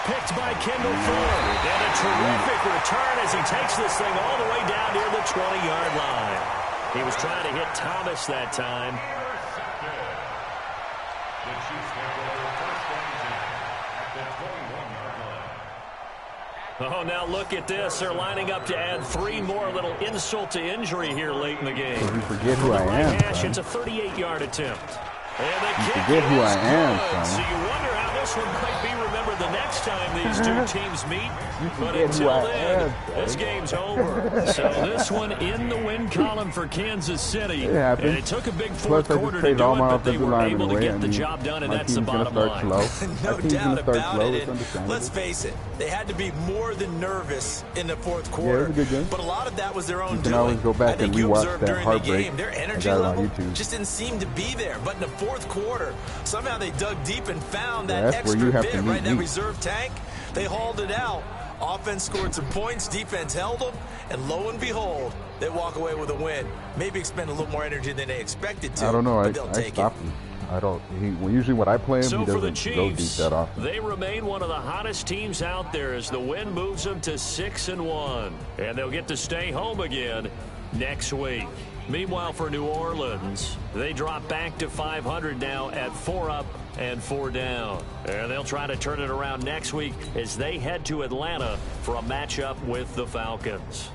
Picked by Kendall Ford. And a terrific return as he takes this thing all the way down near the 20-yard line. He was trying to hit Thomas that time. The Chiefs take over 1st and 10 at the 21-yard line. Oh, now look at this. They're lining up to add 3 more. Little insult to injury here late in the game. You forget who I am, son. It's a 38-yard attempt. And the You kick forget who I am, good. son. So you wonder how this one might be remembered the next time these two teams meet. But forget who until I then, am, this game's over. So this one in the win column for Kansas City. It And it took a big Plus, fourth I just quarter to traded do all it, my but they offensive were linemen able to away. get the job done, and that's the bottom line. No doubt about slow. it. Let's face it, they had to be more than nervous in the fourth Yeah, quarter. it was a good game. But a lot of that was their own You doing. can always go back I think and you rewatch observed that during the heartbreak. game, their I energy got it on level YouTube. just didn't seem to be there. But in the fourth quarter, somehow they dug deep and found Yeah, that that's where extra you have bit, to meet right? That me. reserve tank. They hauled it out. Offense scored some points. Defense held them. And lo and behold, they walk away with a win. Maybe expend a little more energy than they expected to. I don't know. But I they'll take stopped him. I don't. Usually when I play him, So he for the doesn't go deep Chiefs, that often. they remain one of the hottest teams out there as the win moves them to 6-1. And they'll get to stay home again next week. Meanwhile, for New Orleans, they drop back to 500 now at 4 up and 4 down. And they'll try to turn it around next week as they head to Atlanta for a matchup with the Falcons.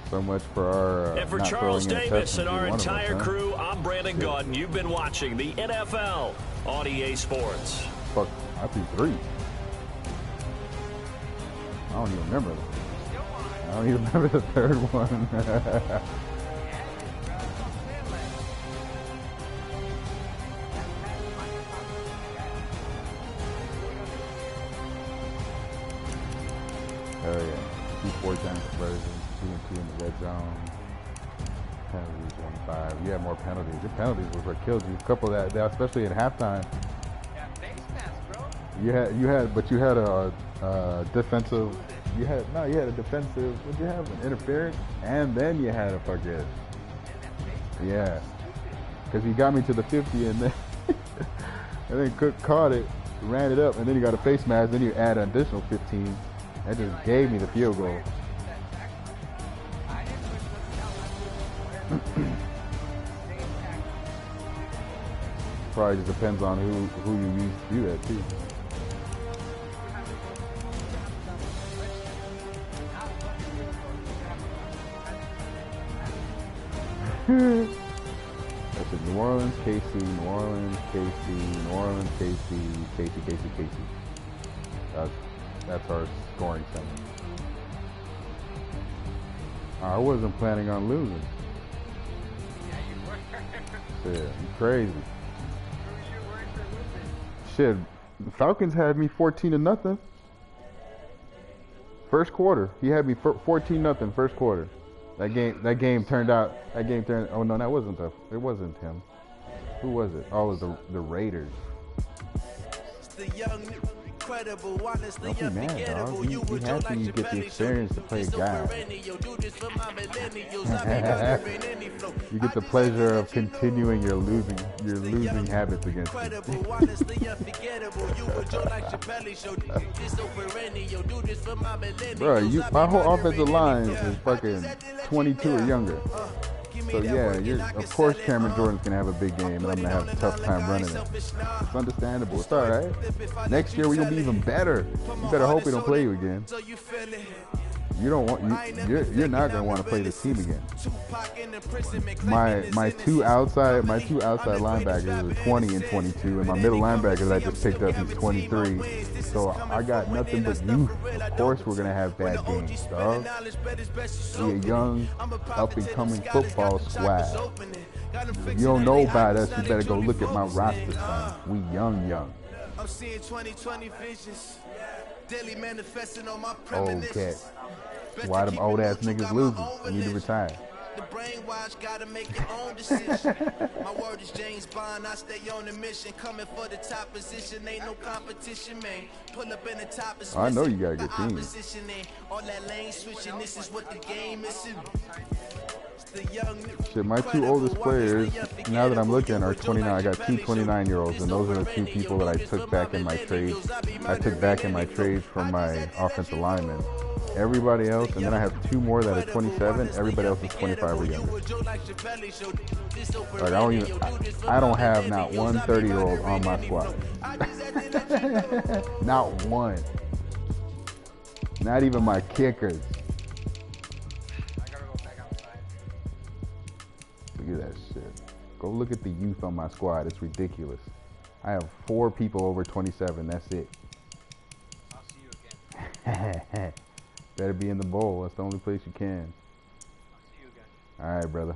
So much for our and for Charles Davis and our entire crew, I'm Brandon Gaudin. You've been watching the NFL on EA Sports. Fuck, I threw 3. I don't even remember. I don't even remember the third one. Hell yeah. 2 4-time conversions, 2 and 2 in the red zone. Penalties 1-5. You had more penalties. Your penalties was what killed you. A couple of that, especially at halftime. Yeah, face mask, bro. You had a defensive. You had a defensive. What'd you have? An interference, and then you had a fucking. Yeah, because he got me to the 50, and then and then Cook caught it, ran it up, and then you got a face mask. Then you add an additional 15. That just gave me the field goal. Probably just depends on who you use to do that too. That's it. New Orleans, KC, New Orleans, KC, New Orleans, KC. That's our scoring center. I wasn't planning on losing. Shit, you crazy. Shit, the Falcons had me 14-0. First quarter, he had me 14-0 first quarter. That game turned out. Oh no, it wasn't him. Who was it? Oh, it was the Raiders. Don't be mad, dog. You happy you get the experience to play a guy. You get the pleasure of continuing your losing habits against me. Bro, my whole offensive line is fucking 22 or younger. So yeah, of course Cameron Jordan's gonna have a big game, and I'm gonna have a tough time running it. It's understandable. It's all right. Next year we're gonna be even better. You better hope we don't play you again. You're not gonna want to play this team again. My two outside linebackers are 20 and 22, and my middle linebacker that I just picked up, he's 23. So I got nothing but youth. Of course we're gonna have bad games, dog. We're a young, up and coming football squad. If you don't know about us, you better go look at my roster, son. We young. I'm seeing 20/20 visions. Daily manifesting on my premonitions. Why them old ass niggas losing? They need to retire. The brainwash gotta make your own decision. My word is James Bond, I stay on the mission. Coming for the top position, ain't no competition, man. Pull up in the top is I know you got a good team. All that lane switching, this is what the game is. Shit, my two oldest players, now that I'm looking, are 29. I got two 29-year-olds, and those are the two people that I took back in my trades. I took back in my trades from my offensive linemen. Everybody else, and then I have two more that are 27. Everybody else is 25 or younger. Like I don't have not one 30-year-old on my squad. Not one. Not even my kickers. Look at that shit. Go look at the youth on my squad. It's ridiculous. I have 4 people over 27. That's it. I'll see you again. Better be in the bowl. That's the only place you can. I'll see you again. All right, brother.